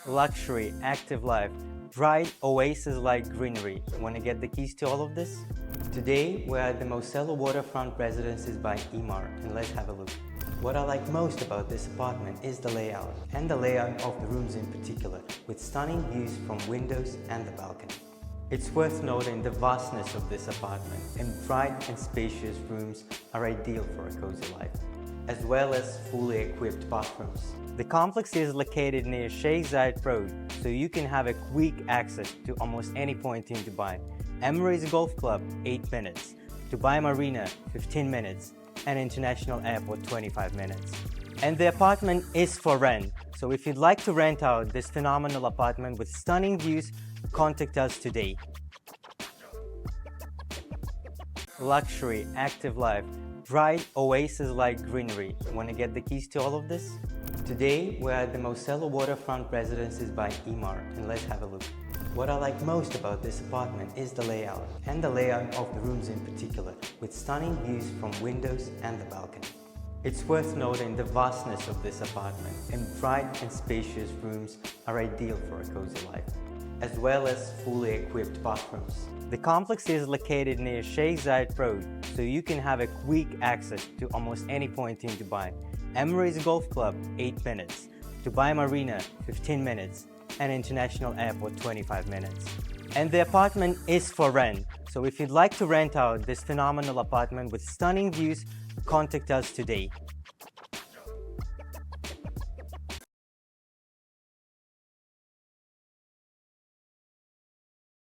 luxury, active life, bright oasis-like greenery. Want to get the keys to all of this? Today, we're at the Mosela waterfront residences by Emaar, and let's have a look. What I like most about this apartment is the layout, and the layout of the rooms in particular, with stunning views from windows and the balcony. It's worth noting the vastness of this apartment, and bright and spacious rooms are ideal for a cozy life, as well as fully equipped bathrooms. The complex is located near Sheikh Zayed Road, so you can have a quick access to almost any point in Dubai. Emirates Golf Club, 8 minutes. Dubai Marina, 15 minutes. And International Airport, 25 minutes. And the apartment is for rent, so if you'd like to rent out this phenomenal apartment with stunning views, contact us today. Luxury, active life, bright oasis-like greenery. Want to get the keys to all of this? Today, we're at the Mosela waterfront residences by Emaar, and let's have a look. What I like most about this apartment is the layout, and the layout of the rooms in particular, with stunning views from windows and the balcony. It's worth noting the vastness of this apartment, and bright and spacious rooms are ideal for a cozy life, as well as fully equipped bathrooms. The complex is located near Sheikh Zayed Road, so you can have a quick access to almost any point in Dubai. Emirates Golf Club, 8 minutes. Dubai Marina, 15 minutes. And International Airport, 25 minutes. And the apartment is for rent, so if you'd like to rent out this phenomenal apartment with stunning views, contact us today.